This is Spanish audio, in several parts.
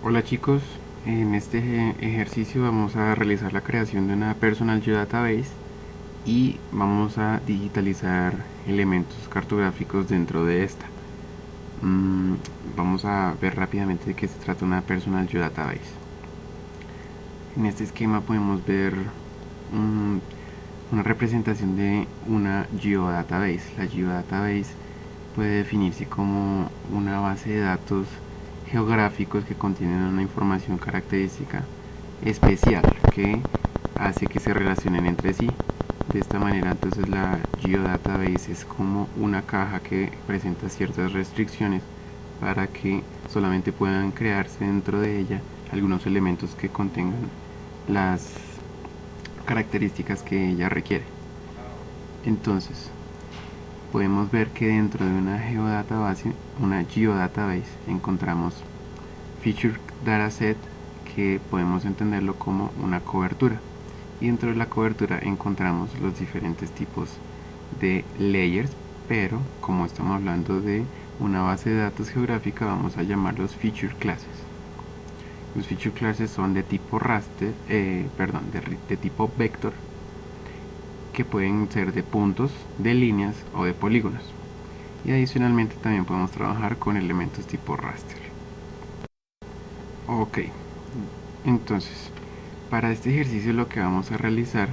Hola chicos, en este ejercicio vamos a realizar la creación de una Personal Geodatabase y vamos a digitalizar elementos cartográficos dentro de esta. Mm, Vamos a ver rápidamente de qué se trata una Personal Geodatabase. En este esquema podemos ver mm, una representación de una Geodatabase. La Geodatabase puede definirse como una base de datos geográficos que contienen una información característica especial que hace que se relacionen entre sí. De esta manera, entonces, la Geodatabase es como una caja que presenta ciertas restricciones para que solamente puedan crearse dentro de ella algunos elementos que contengan las características que ella requiere. Entonces, podemos ver que dentro de una geodatabase, encontramos feature dataset, que podemos entenderlo como una cobertura. Y dentro de la cobertura encontramos los diferentes tipos de layers, pero como estamos hablando de una base de datos geográfica, vamos a llamarlos feature classes. Los feature classes son de tipo raster, de tipo vector, que pueden ser de puntos, de líneas o de polígonos. Y adicionalmente también podemos trabajar con elementos tipo raster. Ok, entonces para este ejercicio lo que vamos a realizar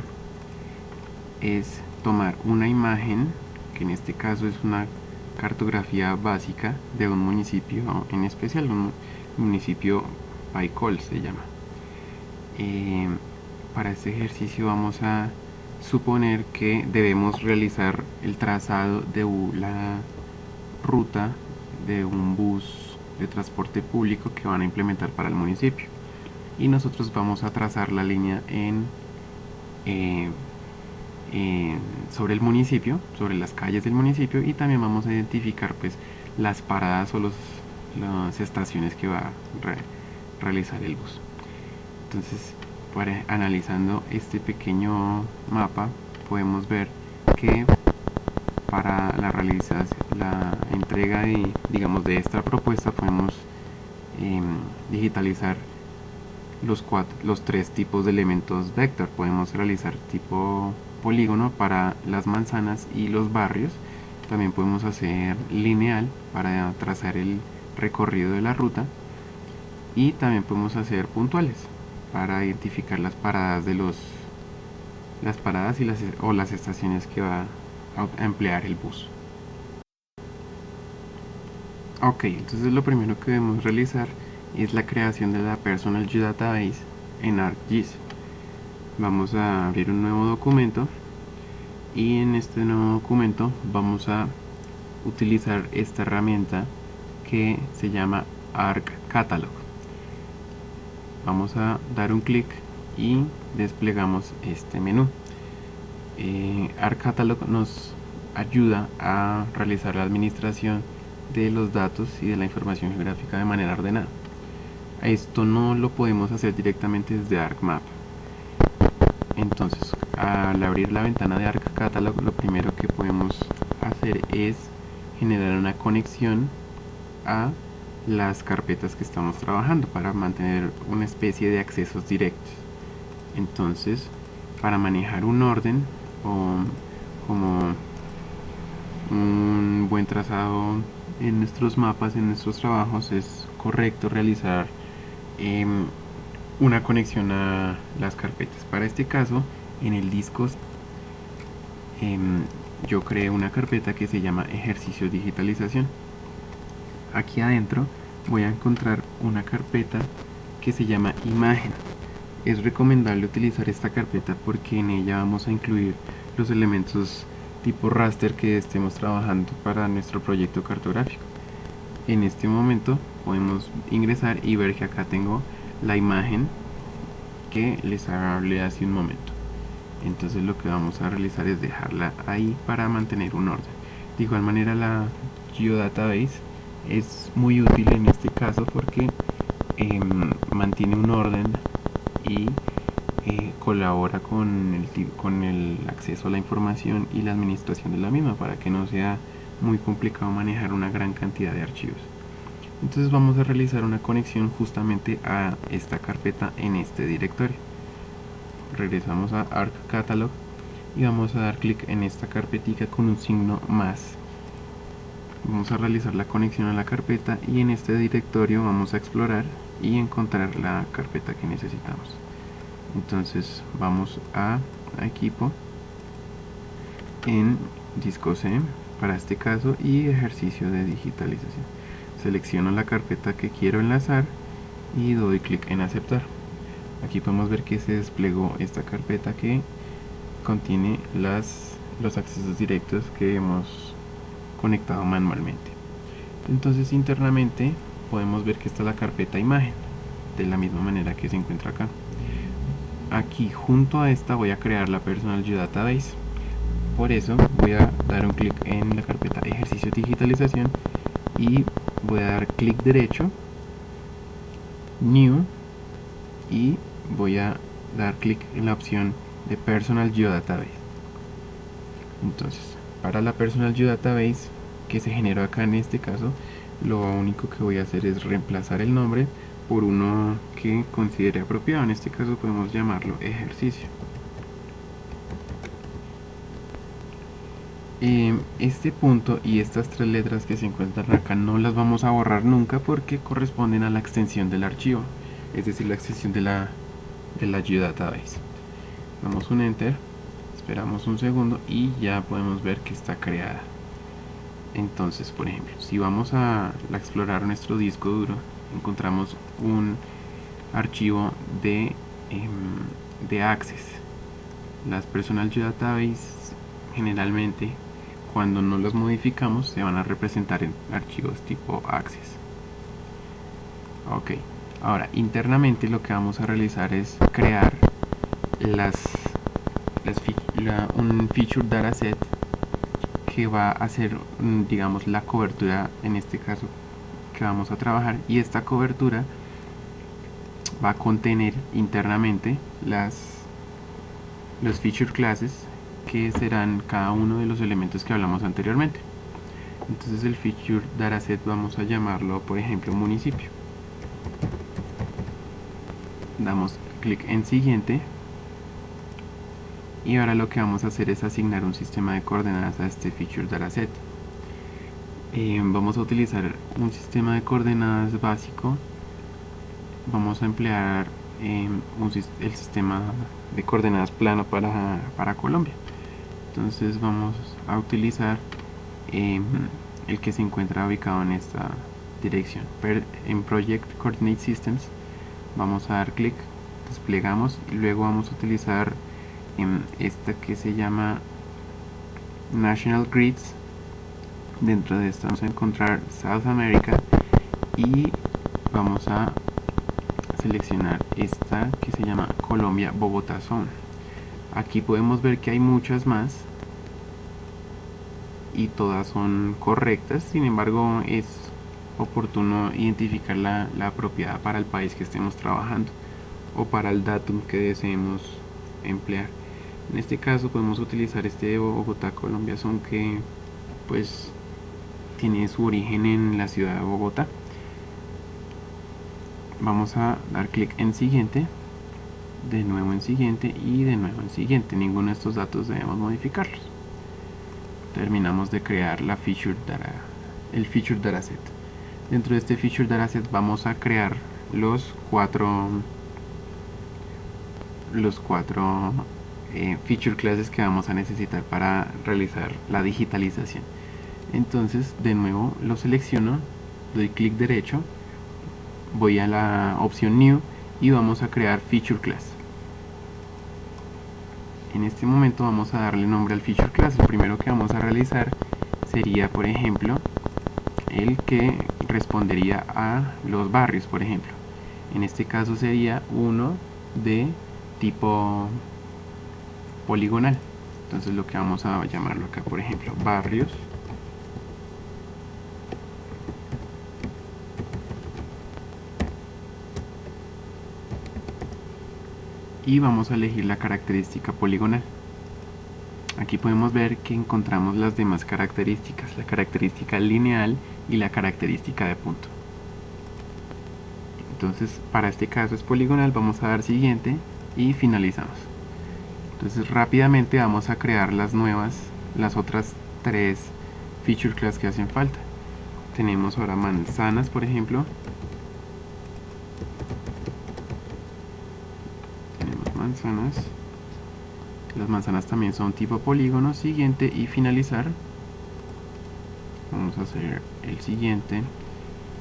es tomar una imagen, que en este caso es una cartografía básica de un municipio, en especial un municipio Paicol se llama. Eh, para este ejercicio vamos a suponer que debemos realizar el trazado de la ruta de un bus de transporte público que van a implementar para el municipio, y nosotros vamos a trazar la línea eh, sobre el municipio, sobre las calles del municipio, y también vamos a identificar pues las paradas o las estaciones que va a realizar el bus. Entonces, analizando este pequeño mapa, podemos ver que para la entrega de, digamos, de esta propuesta podemos digitalizar los tres tipos de elementos vector. Podemos realizar tipo polígono para las manzanas y los barrios. También podemos hacer lineal para trazar el recorrido de la ruta, y también podemos hacer puntuales para identificar las paradas las paradas o las estaciones que va a emplear el bus. Ok, entonces lo primero que debemos realizar es la creación de la Personal Geodatabase en ArcGIS. Vamos a abrir un nuevo documento, y en este nuevo documento vamos a utilizar esta herramienta que se llama ArcCatalog. Vamos a dar un clic y desplegamos este menú. ArcCatalog nos ayuda a realizar la administración de los datos y de la información geográfica de manera ordenada. Esto no lo podemos hacer directamente desde ArcMap. Entonces, al abrir la ventana de ArcCatalog, lo primero que podemos hacer es generar una conexión a las carpetas que estamos trabajando para mantener una especie de accesos directos. Entonces, para manejar un orden o como un buen trazado en nuestros mapas, en nuestros trabajos, es correcto realizar una conexión a las carpetas. Para este caso, en el disco yo creé una carpeta que se llama ejercicio digitalización. Aquí adentro voy a encontrar una carpeta que se llama imagen. Es recomendable utilizar esta carpeta porque en ella vamos a incluir los elementos tipo raster que estemos trabajando para nuestro proyecto cartográfico. En este momento podemos ingresar y ver que acá tengo la imagen que les hablé hace un momento. Entonces lo que vamos a realizar es dejarla ahí para mantener un orden. De igual manera, la Geodatabase es muy útil en este caso porque mantiene un orden y colabora con el acceso a la información y la administración de la misma, para que no sea muy complicado manejar una gran cantidad de archivos. Entonces vamos a realizar una conexión justamente a esta carpeta en este directorio. Regresamos a Arc Catalog y vamos a dar clic en esta carpetica con un signo más. Vamos a realizar la conexión a la carpeta y en este directorio vamos a explorar y encontrar la carpeta que necesitamos. Entonces vamos a equipo, en disco C para este caso y ejercicio de digitalización. Selecciono la carpeta que quiero enlazar y doy clic en aceptar. Aquí podemos ver que se desplegó esta carpeta que contiene los accesos directos que hemos conectado manualmente. Entonces internamente podemos ver que está la carpeta imagen de la misma manera que se encuentra acá. Aquí junto a esta voy a crear la Personal Geodatabase. Por eso voy a dar un clic en la carpeta ejercicio de digitalización y voy a dar clic derecho, new, y voy a dar clic en la opción de Personal Geodatabase. Entonces para la Personal Geodatabase que se generó acá en este caso, lo único que voy a hacer es reemplazar el nombre por uno que considere apropiado. En este caso podemos llamarlo ejercicio. Este punto y estas tres letras que se encuentran acá no las vamos a borrar nunca porque corresponden a la extensión del archivo, es decir, la extensión de la Geodatabase. Damos un enter, esperamos un segundo y ya podemos ver que está creada. Entonces, por ejemplo, si vamos a explorar nuestro disco duro, encontramos un archivo de Access. Las Personal Geodatabase generalmente, cuando no los modificamos, se van a representar en archivos tipo Access. Ok, ahora internamente lo que vamos a realizar es crear un feature dataset que va a hacer, digamos, la cobertura en este caso que vamos a trabajar, y esta cobertura va a contener internamente los feature classes que serán cada uno de los elementos que hablamos anteriormente. Entonces el feature dataset vamos a llamarlo, por ejemplo, municipio. Damos clic en siguiente y ahora lo que vamos a hacer es asignar un sistema de coordenadas a este feature dataset. Vamos a utilizar un sistema de coordenadas básico. Vamos a emplear el sistema de coordenadas plano para Colombia. Entonces vamos a utilizar el que se encuentra ubicado en esta dirección. En Project Coordinate Systems vamos a dar clic, desplegamos y luego vamos a utilizar esta que se llama National Grids. Dentro de esta vamos a encontrar South America y vamos a seleccionar esta que se llama Colombia Bogotá Zone. Aquí podemos ver que hay muchas más y todas son correctas, sin embargo es oportuno identificar la apropiada para el país que estemos trabajando o para el datum que deseemos emplear. En este caso podemos utilizar este de Bogotá Colombia Zone, que pues tiene su origen en la ciudad de Bogotá. Vamos a dar clic en siguiente, de nuevo en siguiente y de nuevo en siguiente. Ninguno de estos datos debemos modificarlos. Terminamos de crear el feature dataset. Dentro de este feature dataset vamos a crear los cuatro feature classes que vamos a necesitar para realizar la digitalización. Entonces de nuevo lo selecciono, doy clic derecho, voy a la opción new y vamos a crear feature class. En este momento vamos a darle nombre al feature class. El primero que vamos a realizar sería, por ejemplo, el que respondería a los barrios, por ejemplo. En este caso sería uno de tipo poligonal. Entonces lo que vamos a llamarlo acá, por ejemplo, barrios. Y vamos a elegir la característica poligonal. Aquí podemos ver que encontramos las demás características, la característica lineal y la característica de punto. Entonces para este caso es poligonal, vamos a dar siguiente y finalizamos. Entonces rápidamente vamos a crear las otras tres feature class que hacen falta. Tenemos ahora manzanas, por ejemplo. Tenemos manzanas. Las manzanas también son tipo polígono. Siguiente y finalizar. Vamos a hacer el siguiente.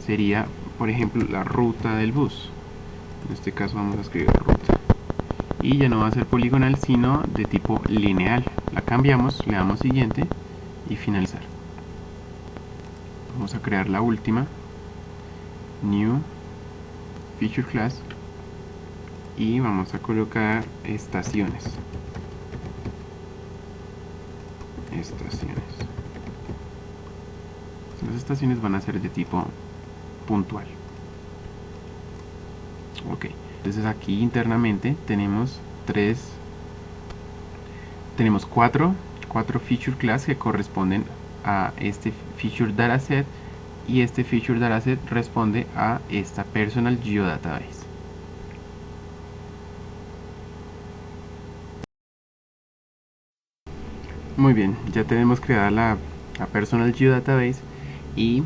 Sería, por ejemplo, la ruta del bus. En este caso vamos a escribir ruta. Y ya no va a ser poligonal, sino de tipo lineal. La cambiamos, le damos siguiente y finalizar. Vamos a crear la última. New Feature Class. Y vamos a colocar estaciones. Las estaciones van a ser de tipo puntual. Ok, entonces aquí internamente tenemos cuatro feature class que corresponden a este feature dataset, y este feature dataset responde a esta personal geodatabase. Muy bien, ya tenemos creada la personal geodatabase y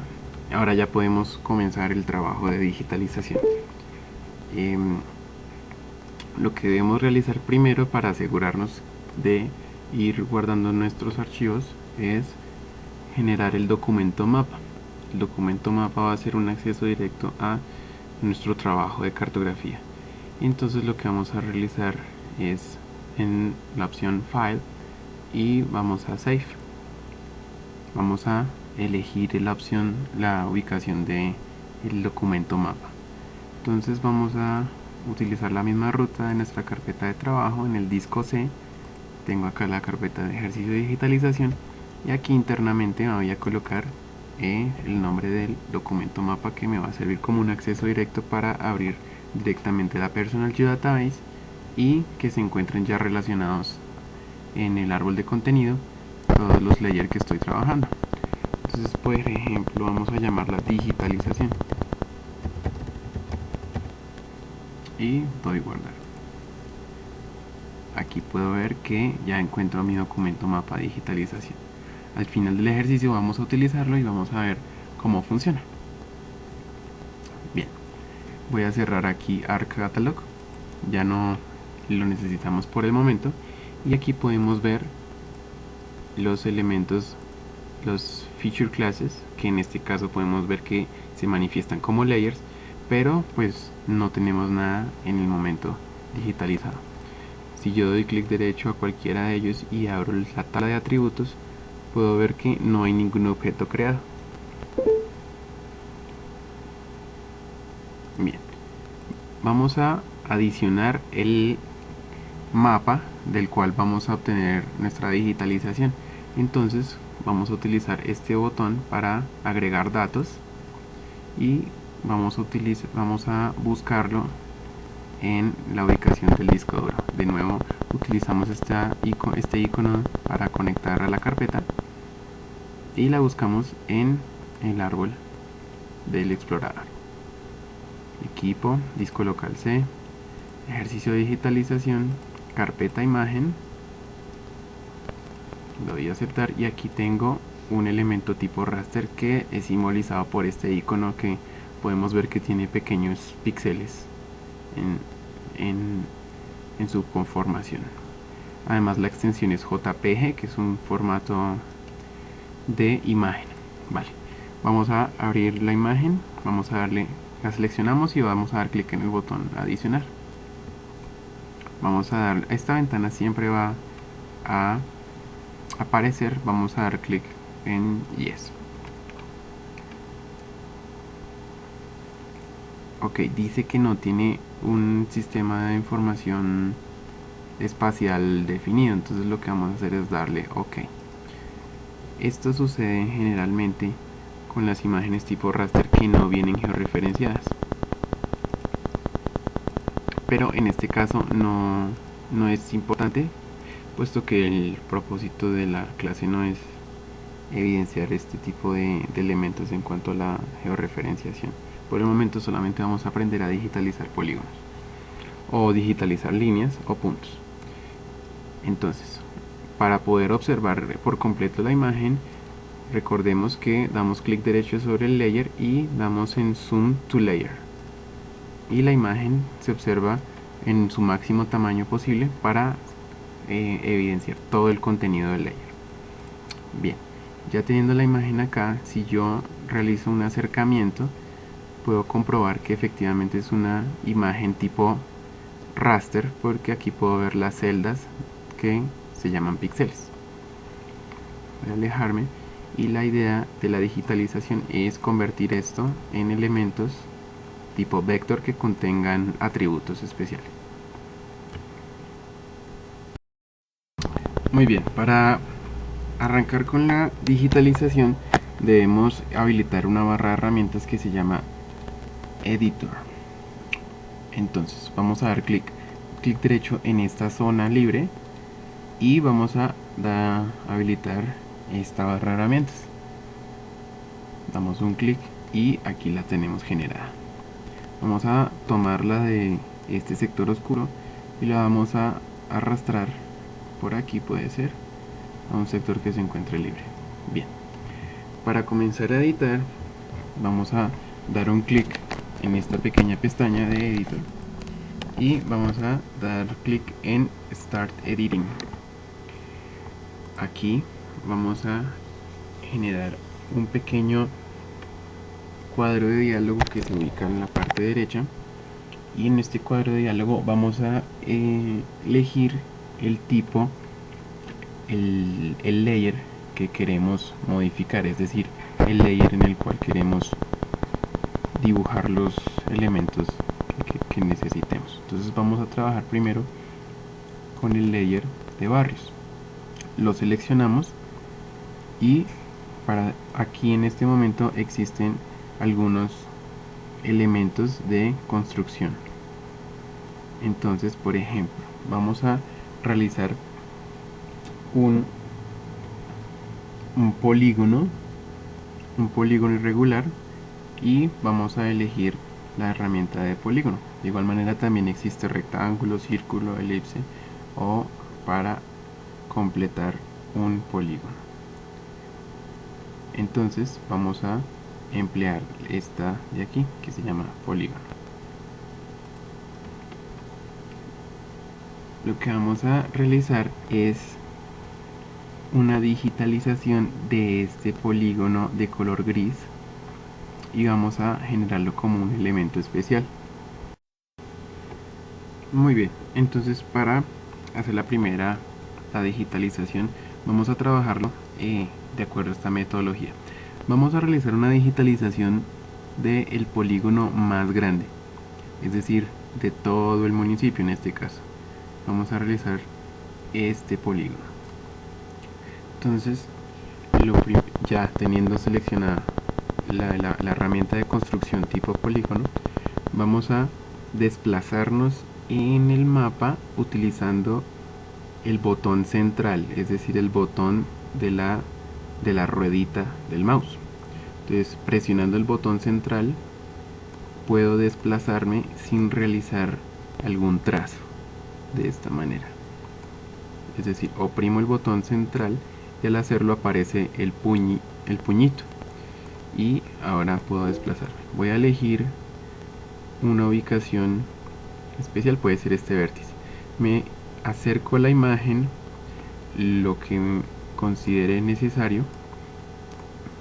ahora ya podemos comenzar el trabajo de digitalización. Lo que debemos realizar primero para asegurarnos de ir guardando nuestros archivos es generar el documento mapa. El documento mapa va a ser un acceso directo a nuestro trabajo de cartografía. Entonces lo que vamos a realizar es en la opción File y vamos a Save. Vamos a elegir la ubicación del documento mapa. Entonces vamos a utilizar la misma ruta de nuestra carpeta de trabajo en el disco C. Tengo acá la carpeta de ejercicio de digitalización y aquí internamente me voy a colocar el nombre del documento mapa, que me va a servir como un acceso directo para abrir directamente la personal geodatabase y que se encuentren ya relacionados en el árbol de contenido todos los layers que estoy trabajando. Entonces, por ejemplo, vamos a llamarla digitalización y doy guardar. Aquí puedo ver que ya encuentro mi documento mapa digitalización. Al final del ejercicio vamos a utilizarlo y vamos a ver cómo funciona. Bien, voy a cerrar aquí ArcCatalog, ya no lo necesitamos por el momento, y aquí podemos ver los elementos, los feature classes, que en este caso podemos ver que se manifiestan como layers, pero pues no tenemos nada en el momento digitalizado. Si yo doy clic derecho a cualquiera de ellos y abro la tabla de atributos, puedo ver que no hay ningún objeto creado. Bien, vamos a adicionar el mapa del cual vamos a obtener nuestra digitalización. Entonces vamos a utilizar este botón para agregar datos y vamos a buscarlo en la ubicación del disco duro. De nuevo utilizamos este icono para conectar a la carpeta y la buscamos en el árbol del explorador. Equipo, disco local C, ejercicio de digitalización, carpeta imagen, lo doy a aceptar y aquí tengo un elemento tipo raster que es simbolizado por este icono que podemos ver que tiene pequeños píxeles en su conformación. Además la extensión es JPG, que es un formato de imagen. Vale, vamos a abrir la imagen, la seleccionamos y vamos a dar clic en el botón adicionar. Vamos a dar, esta ventana siempre va a aparecer, vamos a dar clic en Yes. Ok, dice que no tiene un sistema de información espacial definido, entonces lo que vamos a hacer es darle OK. Esto sucede generalmente con las imágenes tipo raster que no vienen georreferenciadas, pero en este caso no es importante, puesto que el propósito de la clase no es evidenciar este tipo de elementos en cuanto a la georreferenciación. Por el momento solamente vamos a aprender a digitalizar polígonos o digitalizar líneas o puntos. Entonces, para poder observar por completo la imagen, recordemos que damos clic derecho sobre el layer y damos en Zoom to Layer, y la imagen se observa en su máximo tamaño posible para evidenciar todo el contenido del layer. Bien, ya teniendo la imagen acá, si yo realizo un acercamiento, puedo comprobar que efectivamente es una imagen tipo raster, porque aquí puedo ver las celdas que se llaman píxeles. Voy a alejarme, y la idea de la digitalización es convertir esto en elementos tipo vector que contengan atributos especiales. Muy bien, para arrancar con la digitalización debemos habilitar una barra de herramientas que se llama Editor. Entonces vamos a dar clic derecho en esta zona libre y vamos a habilitar esta barra de herramientas. Damos un clic y aquí la tenemos generada. Vamos a tomarla de este sector oscuro y la vamos a arrastrar por aquí, puede ser, a un sector que se encuentre libre. Bien, para comenzar a editar vamos a dar un clic en esta pequeña pestaña de editor y vamos a dar clic en Start Editing. Aquí vamos a generar un pequeño cuadro de diálogo que se ubica en la parte derecha, y en este cuadro de diálogo vamos a elegir el tipo, el layer que queremos modificar, es decir, el layer en el cual queremos dibujar los elementos que necesitemos. Entonces vamos a trabajar primero con el layer de barrios. Lo seleccionamos y aquí en este momento existen algunos elementos de construcción. Entonces, por ejemplo, vamos a realizar un polígono irregular, y vamos a elegir la herramienta de polígono. De igual manera también existe rectángulo, círculo, elipse o para completar un polígono. Entonces vamos a emplear esta de aquí que se llama polígono. Lo que vamos a realizar es una digitalización de este polígono de color gris y vamos a generarlo como un elemento especial. Muy bien, entonces para hacer la digitalización vamos a trabajarlo de acuerdo a esta metodología. Vamos a realizar una digitalización del polígono más grande, es decir, de todo el municipio. En este caso vamos a realizar este polígono. Entonces ya teniendo seleccionada la herramienta de construcción tipo polígono, vamos a desplazarnos en el mapa utilizando el botón central, es decir, el botón de la ruedita del mouse. Entonces, presionando el botón central puedo desplazarme sin realizar algún trazo, de esta manera. Es decir, oprimo el botón central y al hacerlo aparece el puñito, y ahora puedo desplazarme. Voy a elegir una ubicación especial, puede ser este vértice. Me acerco a la imagen lo que considere necesario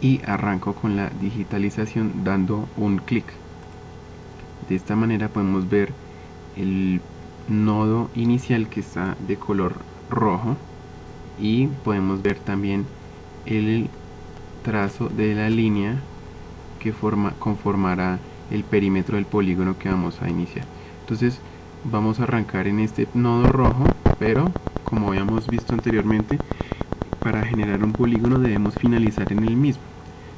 y arranco con la digitalización dando un clic. De esta manera podemos ver el nodo inicial que está de color rojo, y podemos ver también el trazo de la línea que conformará el perímetro del polígono que vamos a iniciar. Entonces vamos a arrancar en este nodo rojo, pero como habíamos visto anteriormente, para generar un polígono debemos finalizar en el mismo.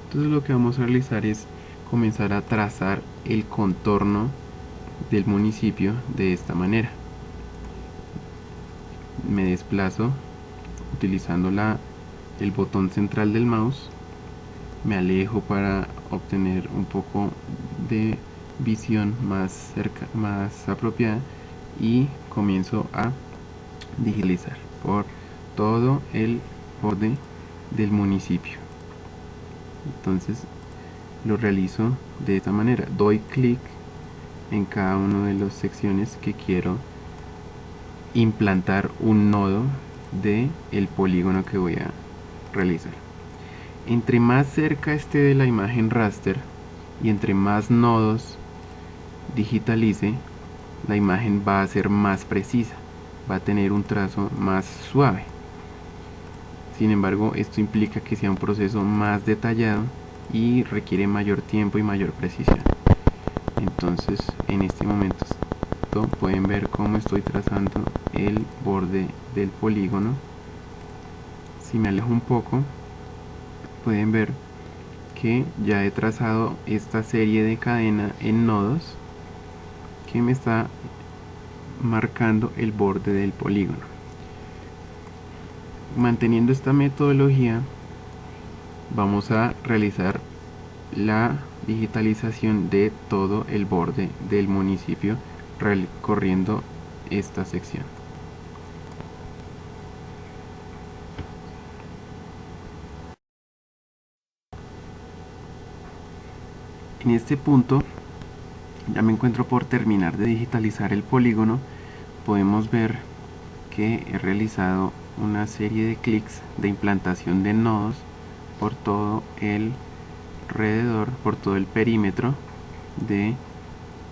Entonces lo que vamos a realizar es comenzar a trazar el contorno del municipio de esta manera. Me desplazo utilizando el botón central del mouse me alejo para obtener un poco de visión más más apropiada, y comienzo a digitalizar por todo el borde del municipio. Entonces lo realizo de esta manera: doy clic en cada una de las secciones que quiero implantar un nodo de el polígono que voy a realizar. Entre más cerca esté de la imagen raster y entre más nodos digitalice, la imagen va a ser más precisa, va a tener un trazo más suave. Sin embargo, esto implica que sea un proceso más detallado y requiere mayor tiempo y mayor precisión. Entonces, en este momento pueden ver cómo estoy trazando el borde del polígono. Si me alejo un poco, pueden ver que ya he trazado esta serie de cadena en nodos que me está marcando el borde del polígono. Manteniendo esta metodología, vamos a realizar la digitalización de todo el borde del municipio recorriendo esta sección. En este punto ya me encuentro por terminar de digitalizar el polígono. Podemos ver que he realizado una serie de clics de implantación de nodos por todo el alrededor, por todo el perímetro de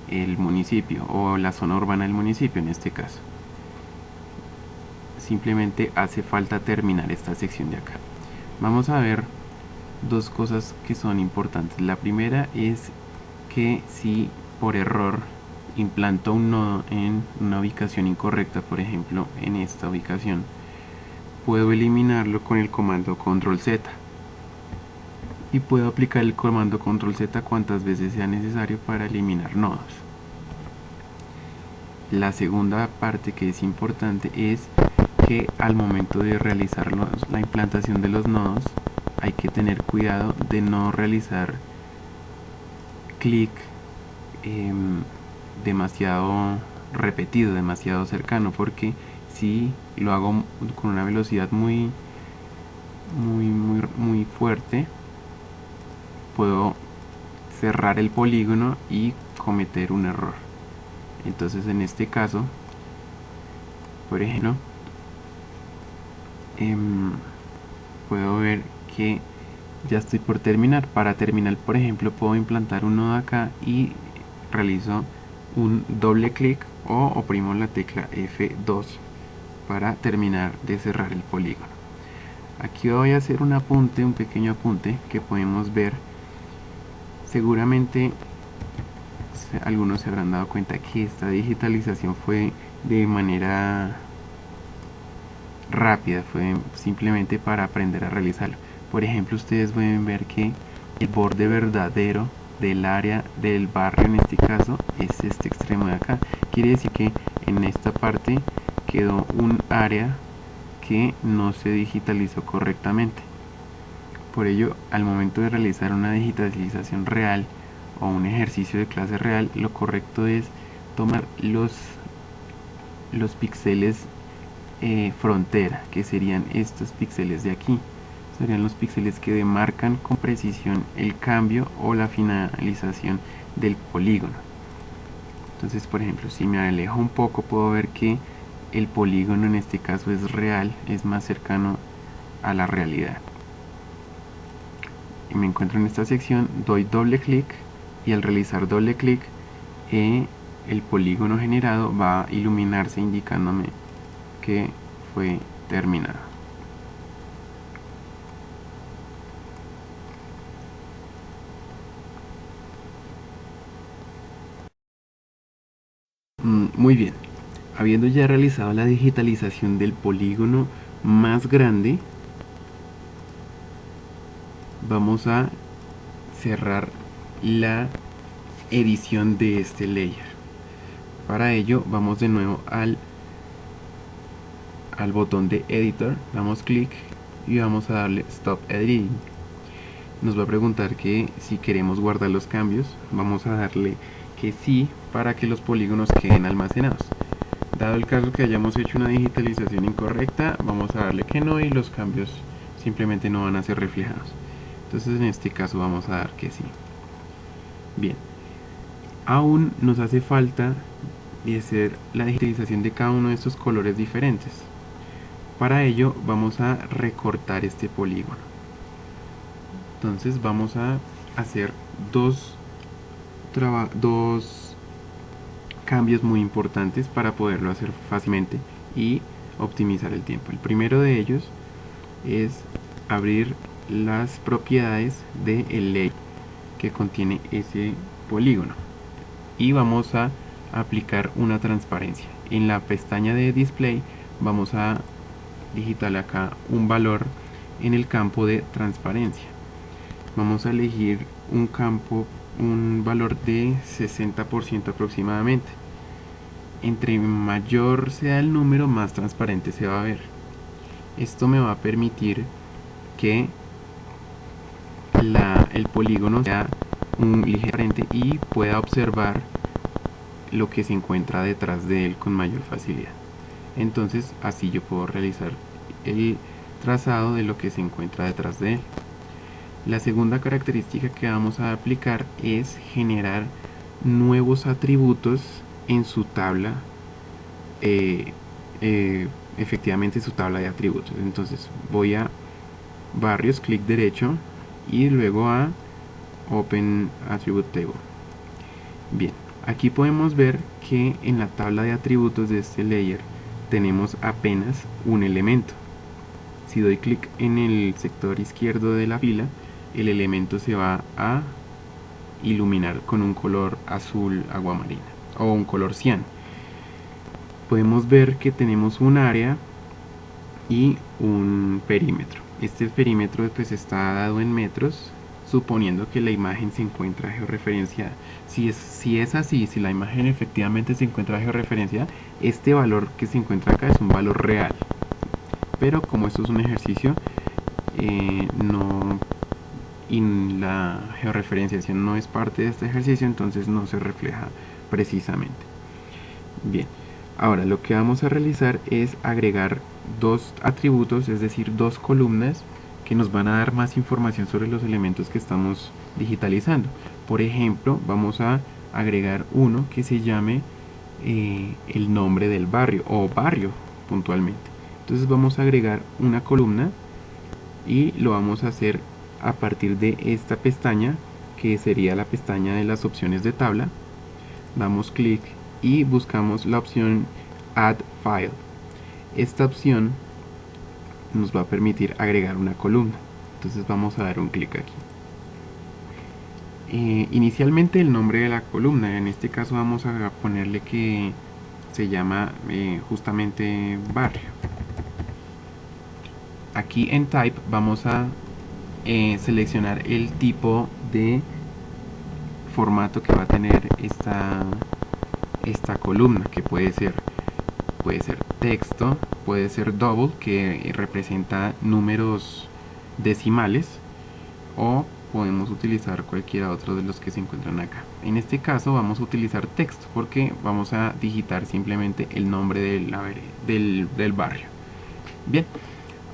el municipio, o la zona urbana del municipio en este caso. Simplemente hace falta terminar esta sección de acá. Vamos a ver dos cosas que son importantes. La primera es que si por error implanto un nodo en una ubicación incorrecta, por ejemplo en esta ubicación, puedo eliminarlo con el comando control Z, y puedo aplicar el comando control Z cuantas veces sea necesario para eliminar nodos. La segunda parte que es importante es que al momento de realizar la implantación de los nodos hay que tener cuidado de no realizar clic demasiado repetido, demasiado cercano, porque si lo hago con una velocidad muy fuerte, puedo cerrar el polígono y cometer un error. Entonces en este caso, por ejemplo, puedo ver que ya estoy por terminar. Para terminar, por ejemplo, puedo implantar un nodo acá y realizo un doble clic o oprimo la tecla F2 para terminar de cerrar el polígono. Aquí voy a hacer un apunte, un pequeño apunte que podemos ver. Seguramente algunos se habrán dado cuenta que esta digitalización fue de manera rápida, fue simplemente para aprender a realizarlo. Por ejemplo, ustedes pueden ver que el borde verdadero del área del barrio, en este caso, es este extremo de acá. Quiere decir que en esta parte quedó un área que no se digitalizó correctamente. Por ello, al momento de realizar una digitalización real o un ejercicio de clase real, lo correcto es tomar los píxeles frontera, que serían estos píxeles de aquí. Serían los píxeles que demarcan con precisión el cambio o la finalización del polígono. Entonces, por ejemplo, si me alejo un poco, puedo ver que el polígono en este caso es real, es más cercano a la realidad. Y me encuentro en esta sección, doy doble clic, y al realizar doble clic, el polígono generado va a iluminarse indicándome que fue terminado. Muy bien, habiendo ya realizado la digitalización del polígono más grande, vamos a cerrar la edición de este layer. Para ello vamos de nuevo al botón de editor, damos clic y vamos a darle stop editing. nos va a preguntar que si queremos guardar los cambios. Vamos a darle que sí para que los polígonos queden almacenados. Dado el caso que hayamos hecho una digitalización incorrecta, vamos a darle que no y los cambios simplemente no van a ser reflejados. Entonces en este caso vamos a dar que sí. Bien, aún nos hace falta hacer la digitalización de cada uno de estos colores diferentes. Para ello vamos a recortar este polígono. Entonces vamos a hacer dos cambios muy importantes para poderlo hacer fácilmente y optimizar el tiempo. El primero de ellos es abrir las propiedades del layer que contiene ese polígono y vamos a aplicar una transparencia. En la pestaña de display vamos a digitar acá un valor en el campo de transparencia. Vamos a elegir un valor de 60% aproximadamente. Entre mayor sea el número, más transparente se va a ver. Esto me va a permitir que el polígono sea ligeramente y pueda observar lo que se encuentra detrás de él con mayor facilidad. Entonces así yo puedo realizar el trazado de lo que se encuentra detrás de él. La segunda característica que vamos a aplicar es generar nuevos atributos en su tabla, efectivamente su tabla de atributos. Entonces voy a barrios, clic derecho y luego a Open Attribute Table. Bien, aquí podemos ver que en la tabla de atributos de este layer tenemos apenas un elemento. Si doy clic en el sector izquierdo de la fila, el elemento se va a iluminar con un color azul aguamarina o un color cian. Podemos ver que tenemos un área y un perímetro. Este perímetro pues está dado en metros, suponiendo que la imagen se encuentra georreferenciada. Si es así, si la imagen efectivamente se encuentra georreferenciada, este valor que se encuentra acá es un valor real. Pero como esto es un ejercicio, y la georreferenciación no es parte de este ejercicio, entonces no se refleja precisamente. Bien, ahora lo que vamos a realizar es agregar dos atributos, es decir, dos columnas que nos van a dar más información sobre los elementos que estamos digitalizando. Por ejemplo, vamos a agregar uno que se llame el nombre del barrio o barrio puntualmente. Entonces vamos a agregar una columna y lo vamos a hacer a partir de esta pestaña, que sería la pestaña de las opciones de tabla. Damos clic y buscamos la opción Add File. Esta opción nos va a permitir agregar una columna. Entonces vamos a dar un clic aquí. Inicialmente el nombre de la columna, en este caso vamos a ponerle que se llama justamente barrio. Aquí en Type vamos a seleccionar el tipo de formato que va a tener esta columna, que puede ser texto, puede ser double, que representa números decimales, o podemos utilizar cualquiera otro de los que se encuentran acá. En este caso vamos a utilizar texto porque vamos a digitar simplemente el nombre del barrio. Bien,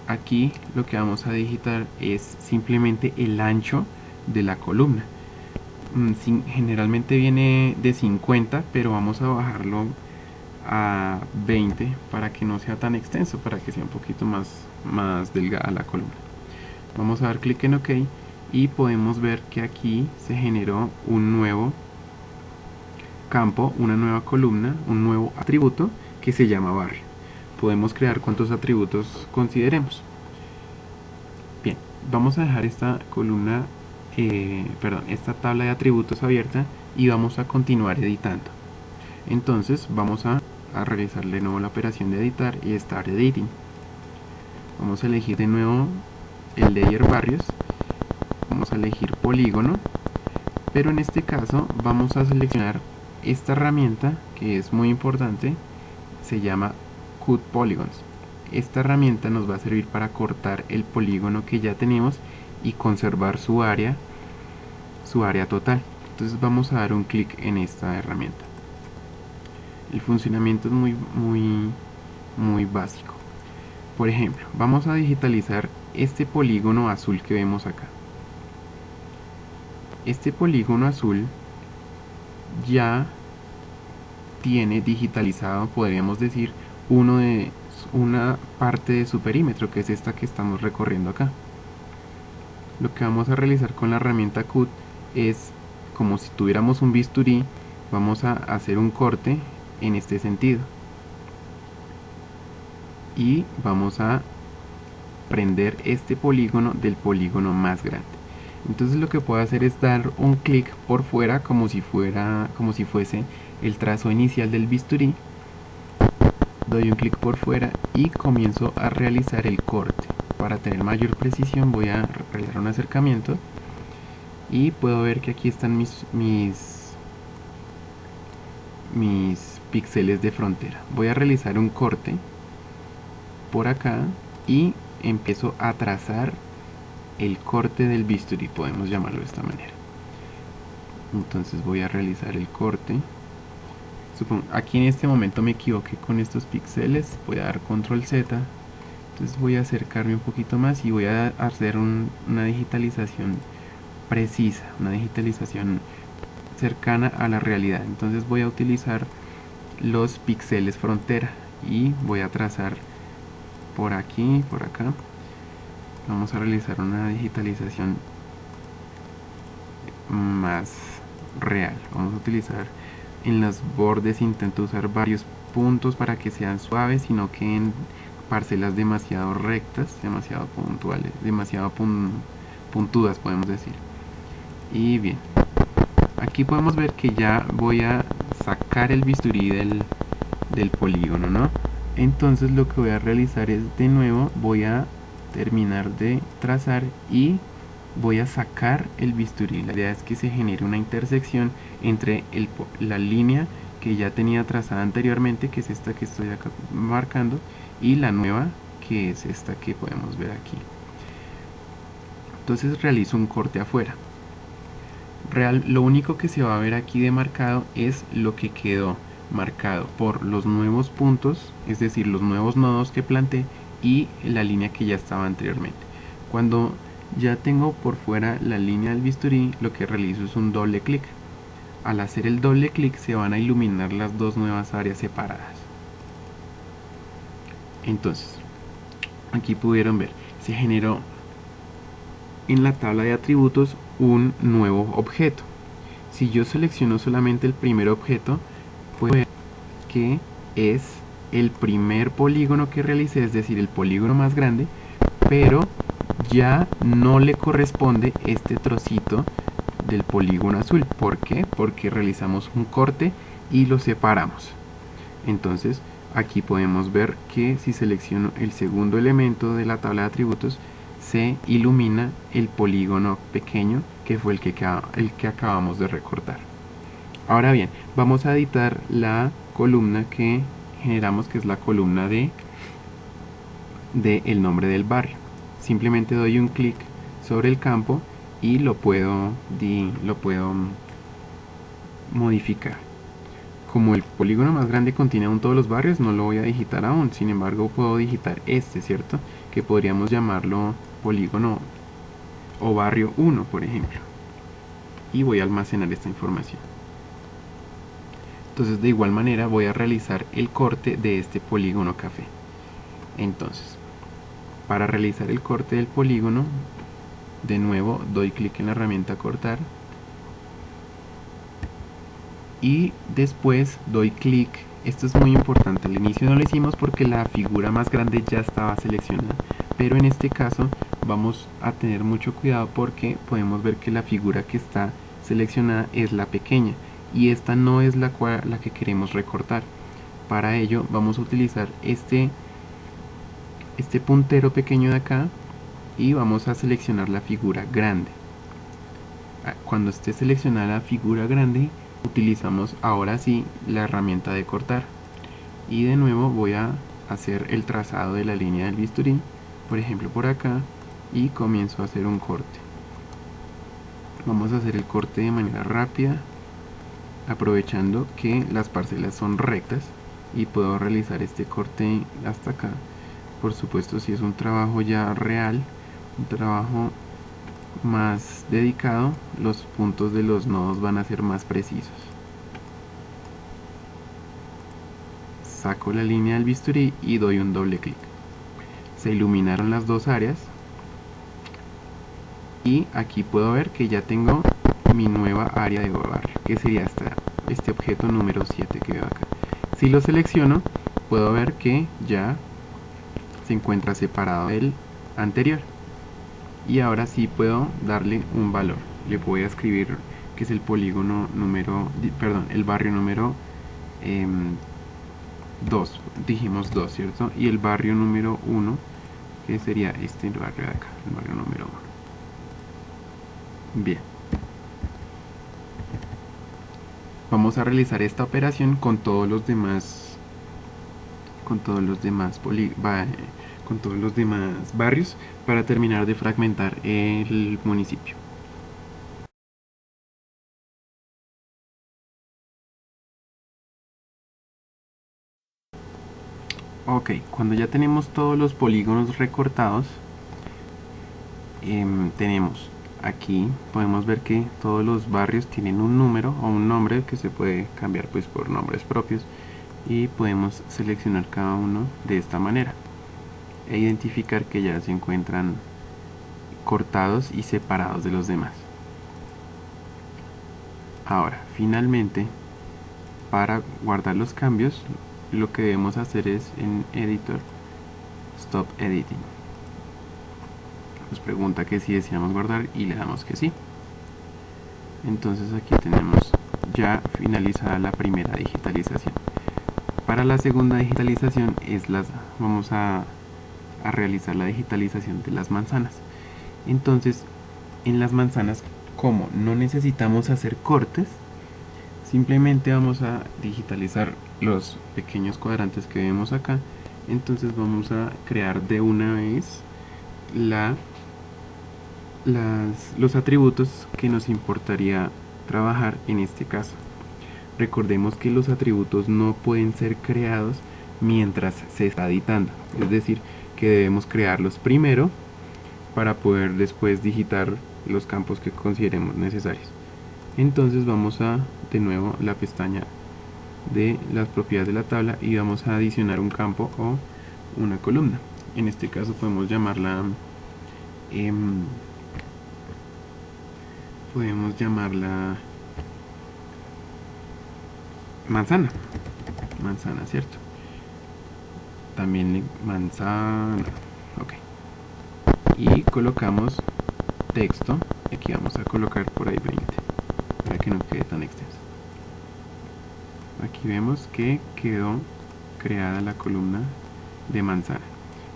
aquí lo que vamos a digitar es simplemente el ancho de la columna. Generalmente viene de 50, pero vamos a bajarlo a 20 para que no sea tan extenso, para que sea un poquito más delgada la columna. Vamos a dar clic en OK y podemos ver que aquí se generó un nuevo campo, una nueva columna, un nuevo atributo que se llama barrio. Podemos crear cuantos atributos consideremos. Bien, vamos a dejar esta columna, esta tabla de atributos abierta y vamos a continuar editando. Entonces vamos a realizar de nuevo la operación de editar y Start Editing. Vamos a elegir de nuevo el layer barrios, vamos a elegir polígono, pero en este caso vamos a seleccionar esta herramienta que es muy importante, se llama Cut Polygons. Esta herramienta nos va a servir para cortar el polígono que ya tenemos y conservar su área total. Entonces vamos a dar un clic en esta herramienta. El funcionamiento es muy básico. Por ejemplo, vamos a digitalizar este polígono azul que vemos acá. Este polígono azul ya tiene digitalizado, podríamos decir, una parte de su perímetro, que es esta que estamos recorriendo acá. Lo que vamos a realizar con la herramienta Cut es, como si tuviéramos un bisturí, vamos a hacer un corte en este sentido y vamos a prender este polígono del polígono más grande. Entonces lo que puedo hacer es dar un clic por fuera como si fuese el trazo inicial del bisturí. Doy un clic por fuera y comienzo a realizar el corte. Para tener mayor precisión voy a realizar un acercamiento y puedo ver que aquí están mis píxeles de frontera. Voy a realizar un corte por acá y empiezo a trazar el corte del bisturí, podemos llamarlo de esta manera. Entonces voy a realizar el corte. Aquí en este momento me equivoqué con estos píxeles, voy a dar control Z. Entonces voy a acercarme un poquito más y voy a hacer una digitalización precisa, una digitalización cercana a la realidad. Entonces voy a utilizar los píxeles frontera y voy a trazar por aquí, por acá. Vamos a realizar una digitalización más real. Vamos a utilizar en los bordes, intento usar varios puntos para que sean suaves y no queden parcelas demasiado rectas, demasiado puntuales, demasiado puntudas, podemos decir. Y bien, aquí podemos ver que ya voy a sacar el bisturí del polígono, ¿no? Entonces lo que voy a realizar es, de nuevo, voy a terminar de trazar y voy a sacar el bisturí. La idea es que se genere una intersección entre la línea que ya tenía trazada anteriormente, que es esta que estoy acá marcando, y la nueva, que es esta que podemos ver aquí. Entonces realizo un corte afuera. Lo único que se va a ver aquí demarcado es lo que quedó marcado por los nuevos puntos, es decir, los nuevos nodos que planté y la línea que ya estaba anteriormente. Cuando ya tengo por fuera la línea del bisturí, lo que realizo es un doble clic. Al hacer el doble clic se van a iluminar las dos nuevas áreas separadas. Entonces, aquí pudieron ver, se generó en la tabla de atributos un nuevo objeto. Si yo selecciono solamente el primer objeto, puedo ver que es el primer polígono que realicé, es decir, el polígono más grande, pero ya no le corresponde este trocito del polígono azul. ¿Por qué? Porque realizamos un corte y lo separamos. Entonces aquí podemos ver que si selecciono el segundo elemento de la tabla de atributos, se ilumina el polígono pequeño que fue el que acabamos de recortar. Ahora bien, vamos a editar la columna que generamos, que es la columna de el nombre del barrio. Simplemente doy un clic sobre el campo y lo puedo modificar. Como el polígono más grande contiene aún todos los barrios, no lo voy a digitar aún. Sin embargo, puedo digitar este, ¿cierto? Que podríamos llamarlo polígono o barrio 1, por ejemplo. Y voy a almacenar esta información. Entonces, de igual manera, voy a realizar el corte de este polígono café. Entonces, para realizar el corte del polígono, de nuevo doy clic en la herramienta cortar y después doy clic. Esto es muy importante, al inicio no lo hicimos porque la figura más grande ya estaba seleccionada, pero en este caso vamos a tener mucho cuidado porque podemos ver que la figura que está seleccionada es la pequeña y esta no es la que queremos recortar. Para ello vamos a utilizar este puntero pequeño de acá y vamos a seleccionar la figura grande. Cuando esté seleccionada la figura grande, utilizamos ahora sí la herramienta de cortar y de nuevo voy a hacer el trazado de la línea del bisturí, por ejemplo por acá, y comienzo a hacer un corte. Vamos a hacer el corte de manera rápida, aprovechando que las parcelas son rectas y puedo realizar este corte hasta acá. Por supuesto, si es un trabajo ya real, un trabajo más dedicado, los puntos de los nodos van a ser más precisos. Saco la línea del bisturí y doy un doble clic. Se iluminaron las dos áreas y aquí puedo ver que ya tengo mi nueva área de barrio, que sería este objeto número 7 que veo acá. Si lo selecciono, puedo ver que ya se encuentra separado del anterior. Y ahora sí puedo darle un valor. Le voy a escribir que es el polígono número, perdón, el barrio número 2, dijimos 2, ¿cierto? Y el barrio número 1, que sería este barrio de acá, el barrio número 1. Bien. Vamos a realizar esta operación con todos los demás barrios para terminar de fragmentar el municipio. Ok, cuando ya tenemos todos los polígonos recortados, tenemos aquí, podemos ver que todos los barrios tienen un número o un nombre que se puede cambiar pues por nombres propios, y podemos seleccionar cada uno de esta manera e identificar que ya se encuentran cortados y separados de los demás. Ahora, finalmente, para guardar los cambios, lo que debemos hacer es en Editor, Stop Editing. Nos pregunta que si deseamos guardar y le damos que sí. Entonces aquí tenemos ya finalizada la primera digitalización. Para la segunda digitalización vamos a realizar la digitalización de las manzanas. Entonces, en las manzanas, como no necesitamos hacer cortes, simplemente vamos a digitalizar los pequeños cuadrantes que vemos acá. Entonces vamos a crear de una vez los atributos que nos importaría trabajar en este caso. Recordemos que los atributos no pueden ser creados mientras se está editando, es decir, que debemos crearlos primero para poder después digitar los campos que consideremos necesarios. Entonces vamos de nuevo la pestaña de las propiedades de la tabla y vamos a adicionar un campo o una columna. En este caso podemos llamarla manzana, ¿cierto? También manzana, ok. Y colocamos texto, aquí vamos a colocar por ahí 20 para que no quede tan extenso. Aquí vemos que quedó creada la columna de manzana,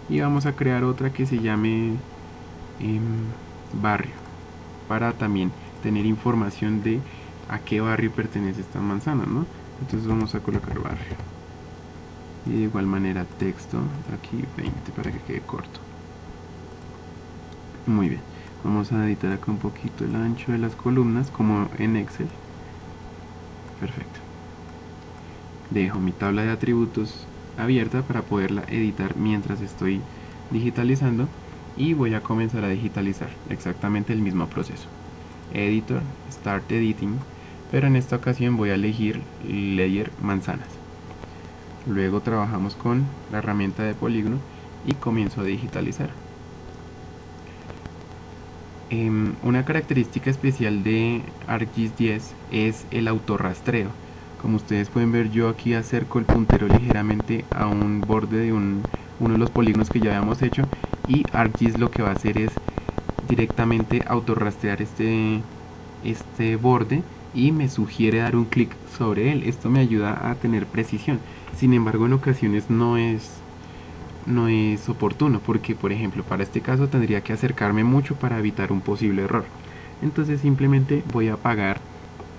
y vamos a crear otra que se llame barrio, para también tener información de a qué barrio pertenece esta manzana, ¿no? Entonces vamos a colocar barrio, y de igual manera texto aquí 20 para que quede corto. Muy bien, vamos a editar acá un poquito el ancho de las columnas como en Excel. Perfecto. Dejo mi tabla de atributos abierta para poderla editar mientras estoy digitalizando, y voy a comenzar a digitalizar exactamente el mismo proceso. Editor, Start Editing, pero en esta ocasión voy a elegir Layer Manzanas. Luego trabajamos con la herramienta de polígono y comienzo a digitalizar. Una característica especial de ArcGIS 10 es el autorrastreo. Como ustedes pueden ver, yo aquí acerco el puntero ligeramente a un borde de uno de los polígonos que ya habíamos hecho, y ArcGIS lo que va a hacer es directamente autorrastrear este borde y me sugiere dar un clic sobre él. Esto me ayuda a tener precisión. Sin embargo, en ocasiones no es oportuno, porque por ejemplo para este caso tendría que acercarme mucho para evitar un posible error. Entonces simplemente voy a apagar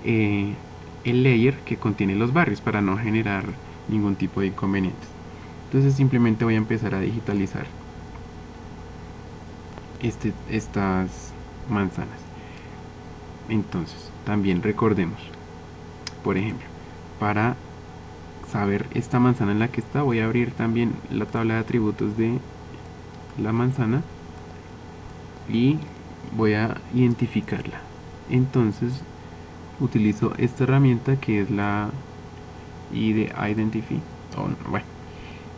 el layer que contiene los barrios para no generar ningún tipo de inconvenientes. Entonces simplemente voy a empezar a digitalizar estas manzanas. Entonces también recordemos, por ejemplo, para saber esta manzana en la que está, voy a abrir también la tabla de atributos de la manzana y voy a identificarla. Entonces utilizo esta herramienta que es la ID Identify. Bueno,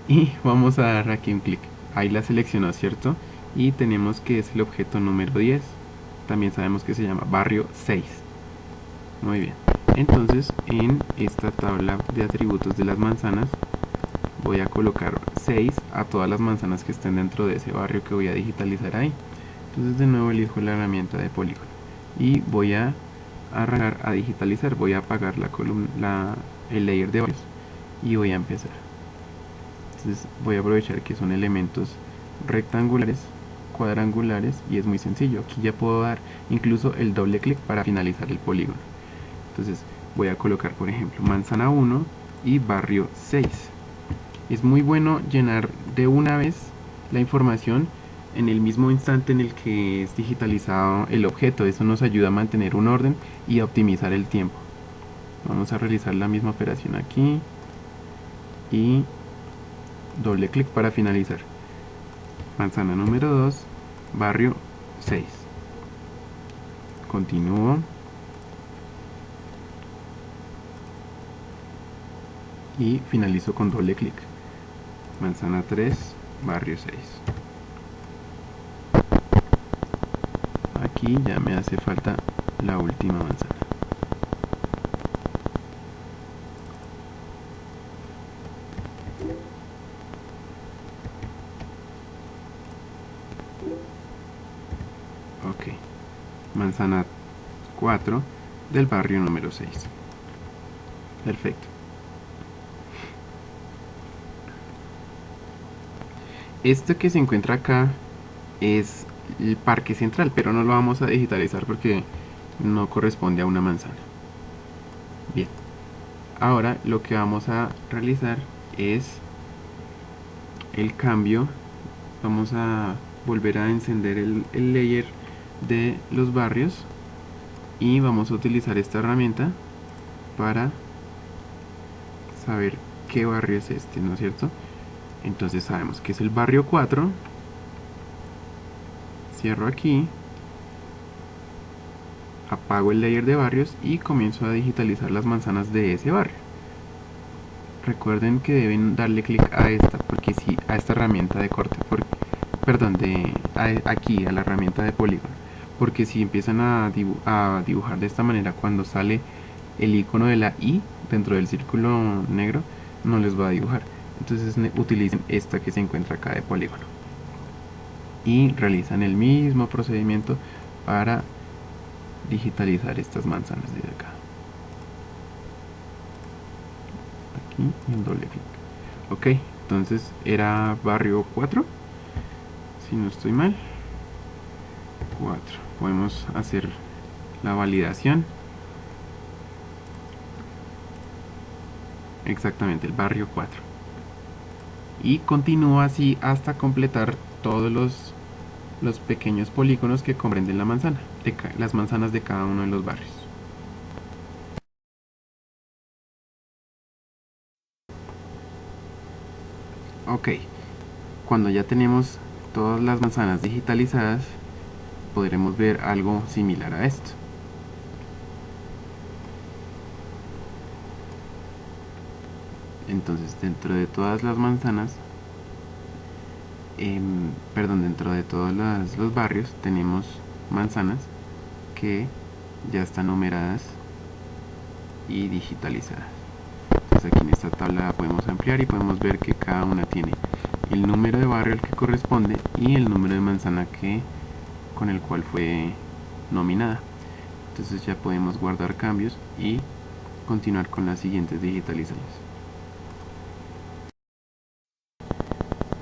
y vamos a dar aquí un clic. Ahí la seleccionó, ¿cierto? Y tenemos que es el objeto número 10. También sabemos que se llama barrio 6. Muy bien. Entonces en esta tabla de atributos de las manzanas voy a colocar 6 a todas las manzanas que estén dentro de ese barrio que voy a digitalizar ahí. Entonces de nuevo elijo la herramienta de polígono y voy a arrancar a digitalizar. Voy a apagar la columna, el layer de barrios y voy a empezar. Entonces voy a aprovechar que son elementos rectangulares, cuadrangulares, y es muy sencillo. Aquí ya puedo dar incluso el doble clic para finalizar el polígono. Entonces voy a colocar, por ejemplo, manzana 1 y barrio 6. Es muy bueno llenar de una vez la información en el mismo instante en el que es digitalizado el objeto. Eso nos ayuda a mantener un orden y a optimizar el tiempo. Vamos a realizar la misma operación aquí y doble clic para finalizar. Manzana número 2, barrio 6. Continúo y finalizo con doble clic. Manzana 3, barrio 6. Aquí ya me hace falta la última manzana. Ok, manzana 4 del barrio número 6. Perfecto. Esto que se encuentra acá es el parque central, pero no lo vamos a digitalizar porque no corresponde a una manzana. Bien, ahora lo que vamos a realizar es el cambio. Vamos a volver a encender el layer de los barrios y vamos a utilizar esta herramienta para saber qué barrio es este, ¿no es cierto? Entonces sabemos que es el barrio 4. Cierro aquí, apago el layer de barrios y comienzo a digitalizar las manzanas de ese barrio. Recuerden que deben darle clic a esta, porque si a esta herramienta de corte, perdón, aquí a la herramienta de polígono, porque si empiezan a dibujar de esta manera, cuando sale el icono de la I dentro del círculo negro, no les va a dibujar. Entonces utilicen esta que se encuentra acá de polígono y realizan el mismo procedimiento para digitalizar estas manzanas de acá. Aquí y un doble clic. Ok, entonces era barrio 4, si no estoy mal. 4. Podemos hacer la validación. Exactamente, el barrio 4. Y continúa así hasta completar todos los pequeños polígonos que comprenden la manzana, las manzanas de cada uno de los barrios. Ok, cuando ya tenemos todas las manzanas digitalizadas, podremos ver algo similar a esto. Entonces, dentro de todas las manzanas, dentro de todos los barrios tenemos manzanas que ya están numeradas y digitalizadas. Entonces aquí en esta tabla podemos ampliar y podemos ver que cada una tiene el número de barrio al que corresponde y el número de manzana con el cual fue nominada. Entonces ya podemos guardar cambios y continuar con las siguientes digitalizaciones.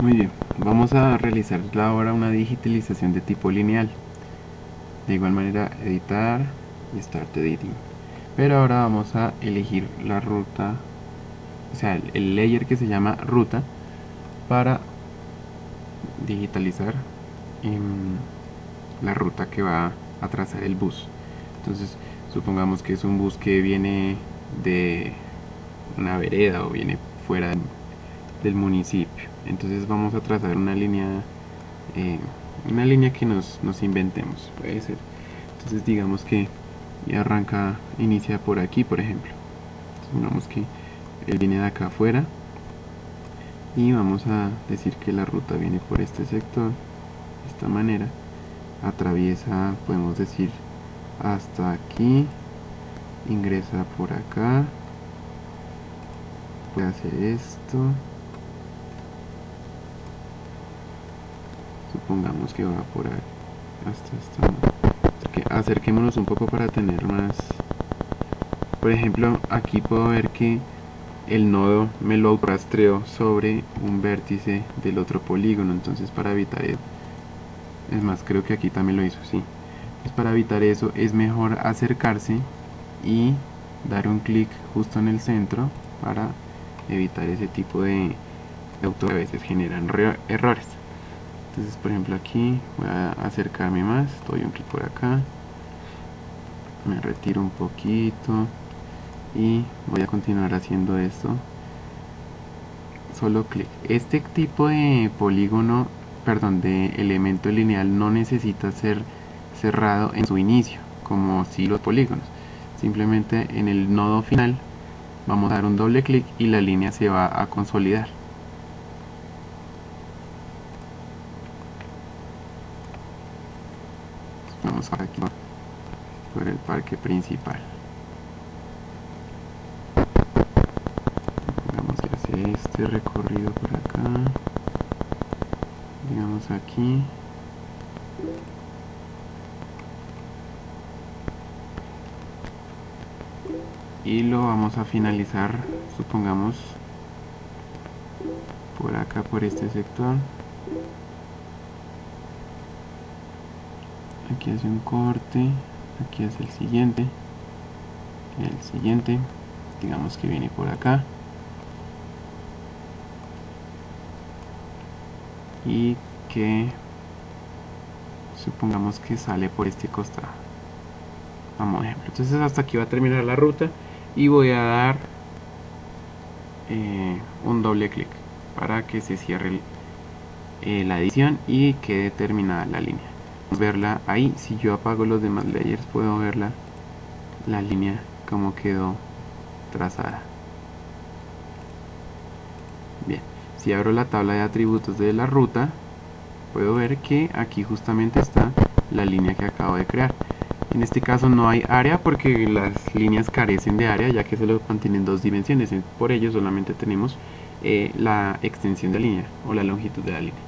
Muy bien, vamos a realizar ahora una digitalización de tipo lineal. De igual manera, editar y start editing. Pero ahora vamos a elegir la ruta, o sea, el layer que se llama ruta, para digitalizar la ruta que va a trazar el bus. Entonces supongamos que es un bus que viene de una vereda o viene fuera del municipio. Entonces vamos a trazar una línea que nos inventemos, puede ser. Entonces digamos que inicia por aquí, por ejemplo. Supongamos que él viene de acá afuera y vamos a decir que la ruta viene por este sector, de esta manera, atraviesa, podemos decir, hasta aquí, ingresa por acá, puede hacer esto, supongamos que va por ahí hasta esta. Acerquémonos un poco para tener más. Por ejemplo, aquí puedo ver que el nodo me lo rastreó sobre un vértice del otro polígono. Entonces, para evitar eso, es más, creo que aquí también lo hizo, sí. Entonces, para evitar eso es mejor acercarse y dar un clic justo en el centro para evitar ese tipo de auto que a veces generan errores. Entonces, por ejemplo, aquí voy a acercarme más, doy un clic por acá, me retiro un poquito y voy a continuar haciendo esto. Solo clic. Este tipo de polígono, perdón, de elemento lineal no necesita ser cerrado en su inicio, como si los polígonos. Simplemente en el nodo final vamos a dar un doble clic y la línea se va a consolidar. Vamos aquí por el parque principal. Vamos a hacer este recorrido por acá, digamos aquí, y lo vamos a finalizar, supongamos, por acá, por este sector. Aquí hace un corte, aquí hace el siguiente, digamos que viene por acá y que supongamos que sale por este costado, vamos a ejemplo. Entonces hasta aquí va a terminar la ruta y voy a dar un doble clic para que se cierre la edición y quede terminada la línea. Verla ahí, si yo apago los demás layers puedo ver la línea como quedó trazada. Bien, si abro la tabla de atributos de la ruta, puedo ver que aquí justamente está la línea que acabo de crear. En este caso no hay área porque las líneas carecen de área, ya que solo contienen dos dimensiones. Por ello solamente tenemos la extensión de la línea o la longitud de la línea.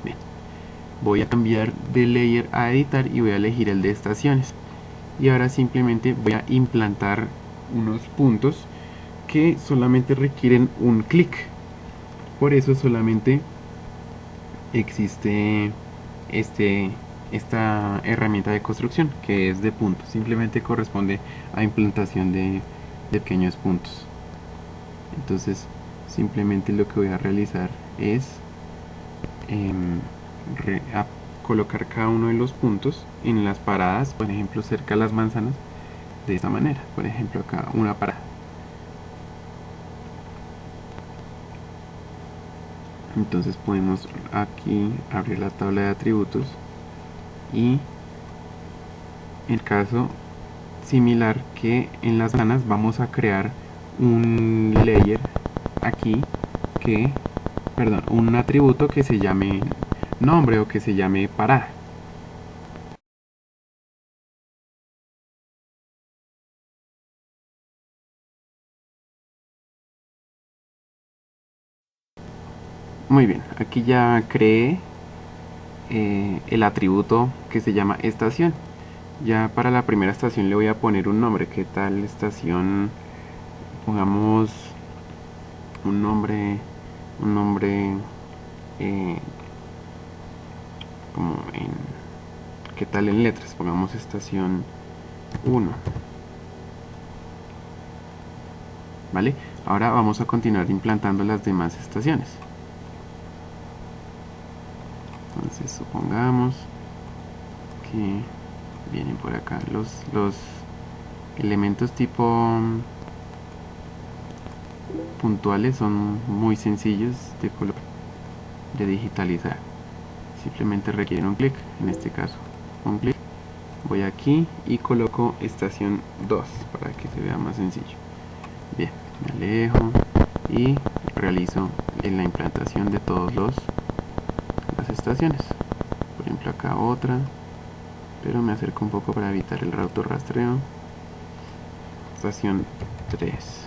Bien, voy a cambiar de layer a editar y voy a elegir el de estaciones. Y ahora simplemente voy a implantar unos puntos que solamente requieren un clic. Por eso solamente existe esta herramienta de construcción, que es de puntos. Simplemente corresponde a implantación de pequeños puntos. Entonces simplemente lo que voy a realizar es colocar cada uno de los puntos en las paradas, por ejemplo cerca de las manzanas, de esta manera. Por ejemplo acá una parada. Entonces podemos aquí abrir la tabla de atributos y en caso similar que en las manzanas vamos a crear un layer aquí que, perdón, un atributo que se llame nombre o que se llame parada. Muy bien, aquí ya creé el atributo que se llama estación. Ya para la primera estación le voy a poner un nombre. ¿Qué tal estación? Pongamos un nombre como en, ¿qué tal en letras? Pongamos estación 1. ¿Vale? Ahora vamos a continuar implantando las demás estaciones. Entonces supongamos que vienen por acá. Los elementos tipo puntuales son muy sencillos de digitalizar. Simplemente requieren un clic, en este caso un clic. Voy aquí y coloco estación 2 para que se vea más sencillo. Bien, me alejo y realizo en la implantación de todas las estaciones. Por ejemplo, acá otra, pero me acerco un poco para evitar el autorrastreo. Estación 3.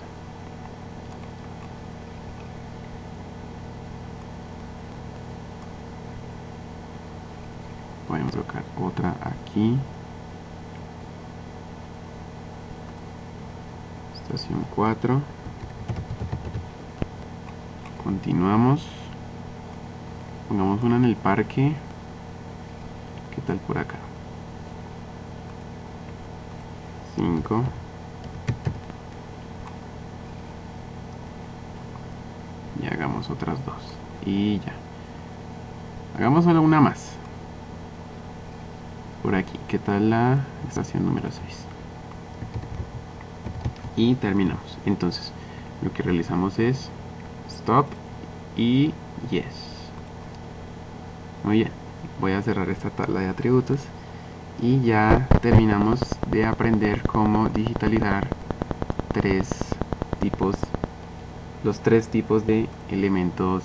Podemos colocar otra aquí. Estación 4. Continuamos. Pongamos una en el parque. ¿Qué tal por acá? 5. Y hagamos otras 2. Y ya. Hagamos solo una más. Por aquí. ¿Qué tal la estación número 6? Y terminamos. Entonces, lo que realizamos es stop y yes. Muy bien. Voy a cerrar esta tabla de atributos. Y ya terminamos de aprender cómo digitalizar los tres tipos de elementos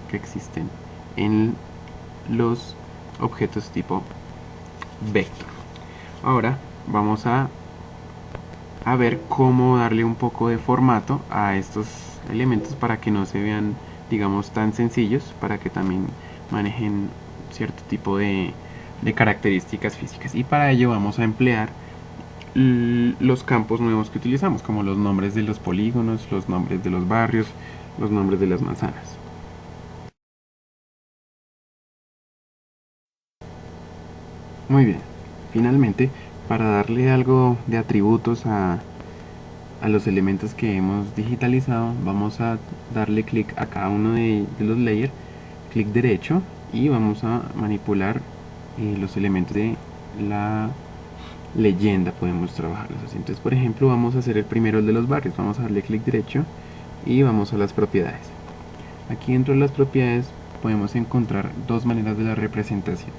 que existen en los objetos tipo vector. Ahora vamos a ver cómo darle un poco de formato a estos elementos para que no se vean, digamos, tan sencillos, para que también manejen cierto tipo de características físicas. Y para ello vamos a emplear los campos nuevos que utilizamos, como los nombres de los polígonos, los nombres de los barrios, los nombres de las manzanas. Muy bien, finalmente, para darle algo de atributos a los elementos que hemos digitalizado, vamos a darle clic a cada uno de los layers, clic derecho, y vamos a manipular los elementos de la leyenda. Podemos trabajarlos así. Entonces, por ejemplo, vamos a hacer el primero, el de los barrios. Vamos a darle clic derecho y vamos a las propiedades. Aquí dentro de las propiedades podemos encontrar dos maneras de la representación.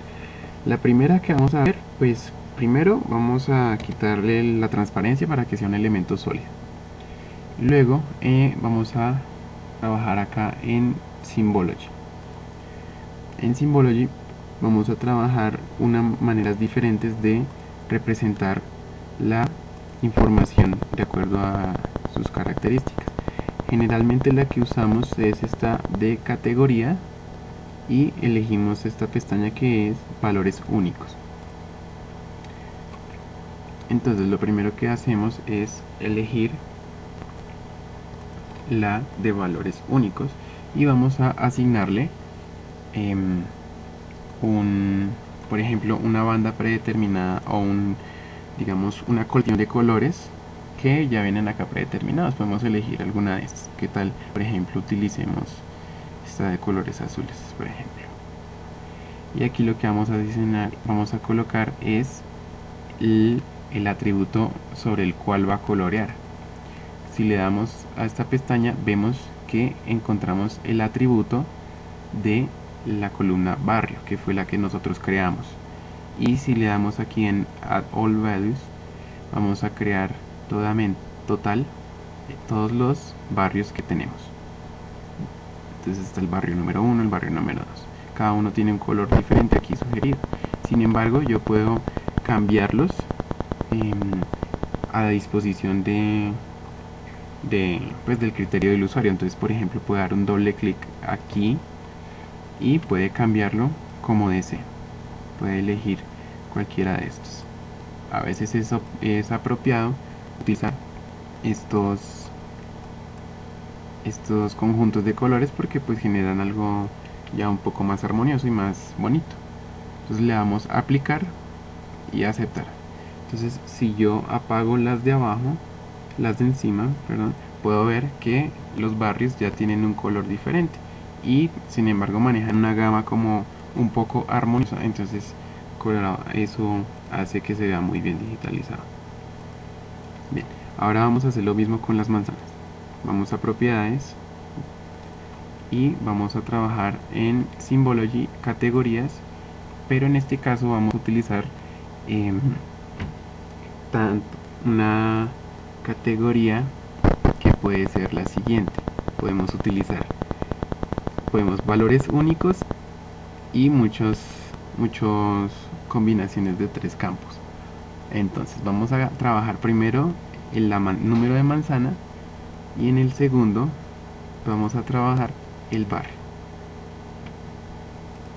La primera que vamos a ver, pues primero vamos a quitarle la transparencia para que sea un elemento sólido. Luego vamos a trabajar acá en Symbology. En Symbology vamos a trabajar maneras diferentes de representar la información de acuerdo a sus características. Generalmente la que usamos es esta de categoría y elegimos esta pestaña que es valores únicos. Entonces lo primero que hacemos es elegir la de valores únicos y vamos a asignarle por ejemplo, una banda predeterminada o digamos una colección de colores que ya vienen acá predeterminados. Podemos elegir alguna de estas. ¿Qué tal? Por ejemplo, utilicemos esta de colores azules, por ejemplo. Y aquí lo que vamos a diseñar, vamos a colocar es el atributo sobre el cual va a colorear. Si le damos a esta pestaña, vemos que encontramos el atributo de la columna barrio, que fue la que nosotros creamos. Y si le damos aquí en Add All Values, vamos a crear total todos los barrios que tenemos. Entonces está el barrio número 1, el barrio número 2. Cada uno tiene un color diferente aquí sugerido. Sin embargo, yo puedo cambiarlos a disposición pues, del criterio del usuario. Entonces, por ejemplo, puedo dar un doble clic aquí y puede cambiarlo como desee. Puede elegir cualquiera de estos. A veces es apropiado utilizar estos conjuntos de colores porque pues generan algo ya un poco más armonioso y más bonito. Entonces le damos a aplicar y aceptar. Entonces si yo apago las de abajo, las de encima, perdón, puedo ver que los barrios ya tienen un color diferente y sin embargo manejan una gama como un poco armoniosa. Entonces colorado. Eso hace que se vea muy bien digitalizado. Bien, ahora vamos a hacer lo mismo con las manzanas. Vamos a propiedades y vamos a trabajar en Symbology, categorías, pero en este caso vamos a utilizar una categoría que puede ser la siguiente. Podemos utilizar valores únicos y muchos combinaciones de 3 campos. Entonces vamos a trabajar primero el número de manzana y en el segundo vamos a trabajar el barrio.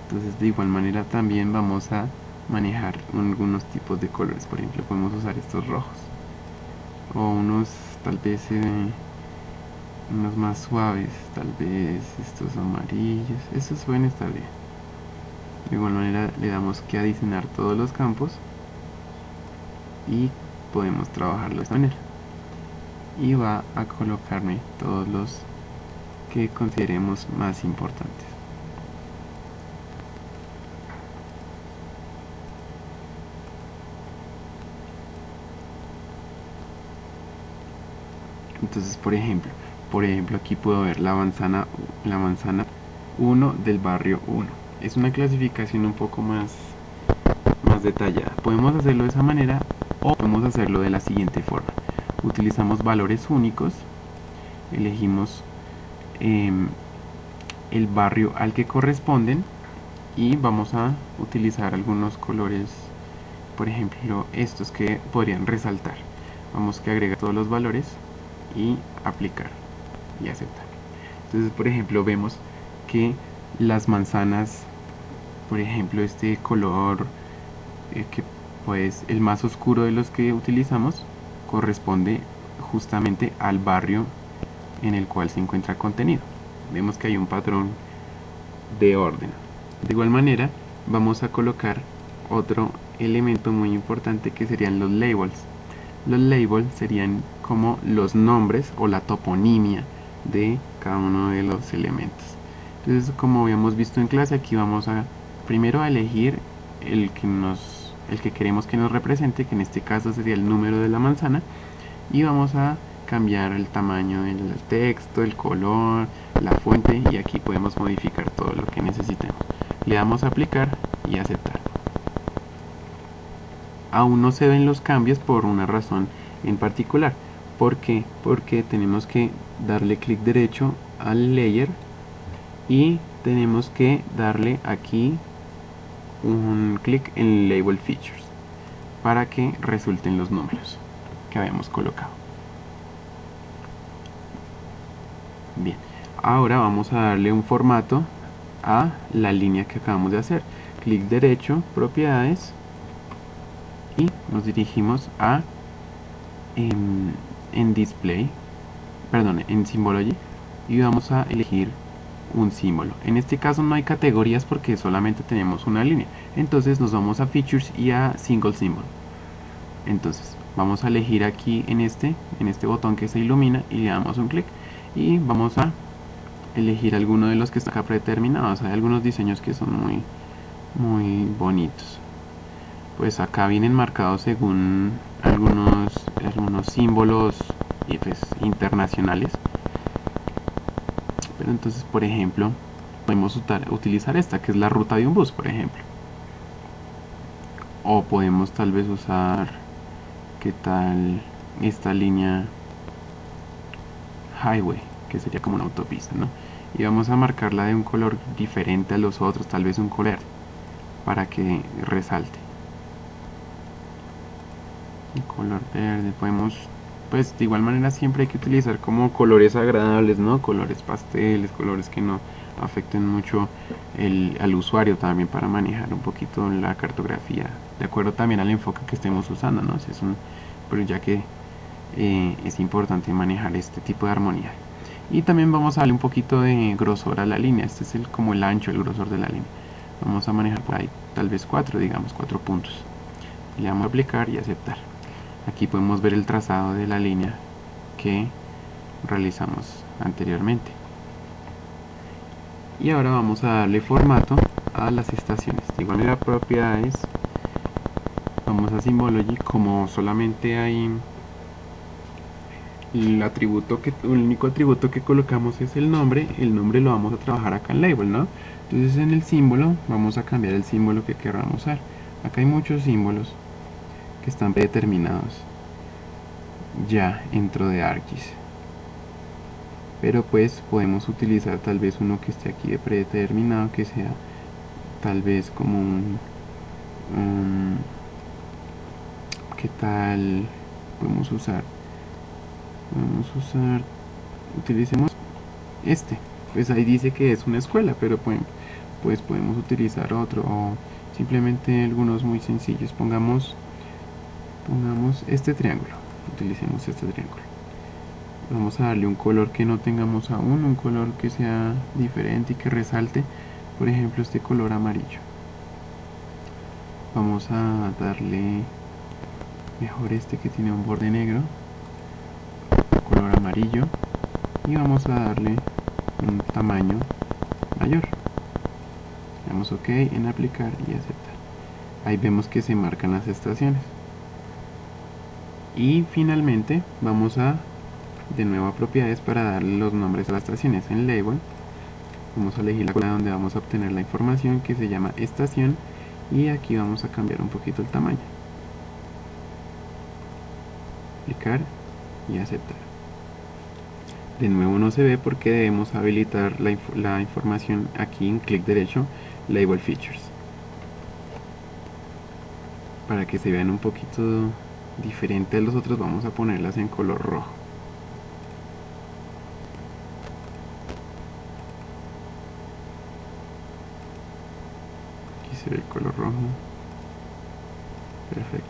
Entonces de igual manera también vamos a manejar algunos tipos de colores. Por ejemplo, podemos usar estos rojos o unos tal vez unos más suaves, tal vez estos amarillos. Estos pueden estar bien. De igual manera le damos que adicionar todos los campos y podemos trabajarlo de esta manera, y va a colocarme todos los que consideremos más importantes. Entonces por ejemplo aquí puedo ver la manzana 1 del barrio 1. Es una clasificación un poco más detallada. Podemos hacerlo de esa manera o podemos hacerlo de la siguiente forma. Utilizamos valores únicos, elegimos el barrio al que corresponden y vamos a utilizar algunos colores, por ejemplo estos que podrían resaltar. Vamos a agregar todos los valores y aplicar y aceptar. Entonces por ejemplo vemos que las manzanas, por ejemplo este color que pues el más oscuro de los que utilizamos corresponde justamente al barrio en el cual se encuentra contenido. Vemos que hay un patrón de orden. De igual manera vamos a colocar otro elemento muy importante que serían los labels. Los labels serían como los nombres o la toponimia de cada uno de los elementos. Entonces, como habíamos visto en clase, aquí vamos a primero a elegir el que queremos que nos represente, que en este caso sería el número de la manzana, y vamos a cambiar el tamaño del texto, el color, la fuente, y aquí podemos modificar todo lo que necesitemos. Le damos a aplicar y aceptar. Aún no se ven los cambios por una razón en particular. ¿Por qué? Porque tenemos que darle clic derecho al layer y tenemos que darle aquí un clic en Label Features para que resulten los números que habíamos colocado. Bien, ahora vamos a darle un formato a la línea que acabamos de hacer. Clic derecho, propiedades, y nos dirigimos a en display, perdón, en Symbology, y vamos a elegir un símbolo. En este caso no hay categorías porque solamente tenemos una línea. Entonces nos vamos a Features y a Single Symbol. Entonces vamos a elegir aquí en este botón que se ilumina y le damos un clic y vamos a elegir alguno de los que están acá predeterminados. Hay algunos diseños que son muy bonitos. Pues acá vienen marcados según algunos símbolos pues, internacionales. Pero entonces, por ejemplo, podemos utilizar esta, que es la ruta de un bus, por ejemplo. O podemos tal vez usar, ¿qué tal esta línea highway? Que sería como una autopista, ¿no? Y vamos a marcarla de un color diferente a los otros, tal vez un color para que resalte. El color verde, podemos, pues de igual manera siempre hay que utilizar como colores agradables, ¿no? Colores pasteles, colores que no afecten mucho al usuario también, para manejar un poquito la cartografía, de acuerdo también al enfoque que estemos usando, ¿no? Si es pero ya que es importante manejar este tipo de armonía. Y también vamos a darle un poquito de grosor a la línea. Este es como el ancho, el grosor de la línea. Vamos a manejar por ahí tal vez 4, digamos 4 puntos. Le damos a aplicar y aceptar. Aquí podemos ver el trazado de la línea que realizamos anteriormente. Y ahora vamos a darle formato a las estaciones. De igual manera, propiedades, vamos a Symbology. Como solamente hay el único atributo que colocamos es el nombre lo vamos a trabajar acá en Label, ¿no? Entonces en el símbolo vamos a cambiar el símbolo que queramos usar. Acá hay muchos símbolos que están predeterminados ya dentro de ArcGIS, pero pues podemos utilizar tal vez uno que esté aquí de predeterminado, que sea tal vez como ¿qué tal podemos usar? Utilicemos este. Pues ahí dice que es una escuela, pero pues podemos utilizar otro, o simplemente algunos muy sencillos. Pongamos este triángulo. Utilicemos este triángulo. Vamos a darle un color que no tengamos aún, un color que sea diferente y que resalte. Por ejemplo, este color amarillo. Vamos a darle mejor este que tiene un borde negro, color amarillo, y vamos a darle un tamaño mayor. Damos OK en aplicar y aceptar. Ahí vemos que se marcan las estaciones. Y finalmente vamos de nuevo a propiedades para darle los nombres a las estaciones. En Label vamos a elegir la columna donde vamos a obtener la información, que se llama estación, y aquí vamos a cambiar un poquito el tamaño. Aplicar y aceptar. De nuevo no se ve porque debemos habilitar la información aquí en clic derecho, Label Features, para que se vean un poquito diferente a los otros. Vamos a ponerlas en color rojo. Aquí se ve el color rojo. Perfecto.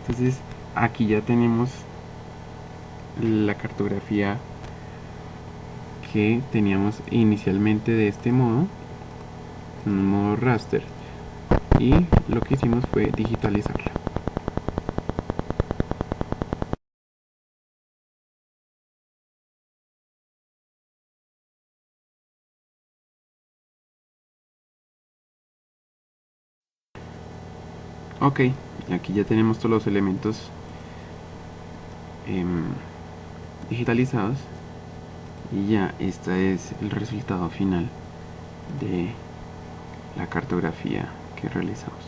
Entonces aquí ya tenemos la cartografía que teníamos inicialmente de este modo, en modo raster, y lo que hicimos fue digitalizarla. Ok, aquí ya tenemos todos los elementos digitalizados, y ya este es el resultado final de la cartografía que realizamos.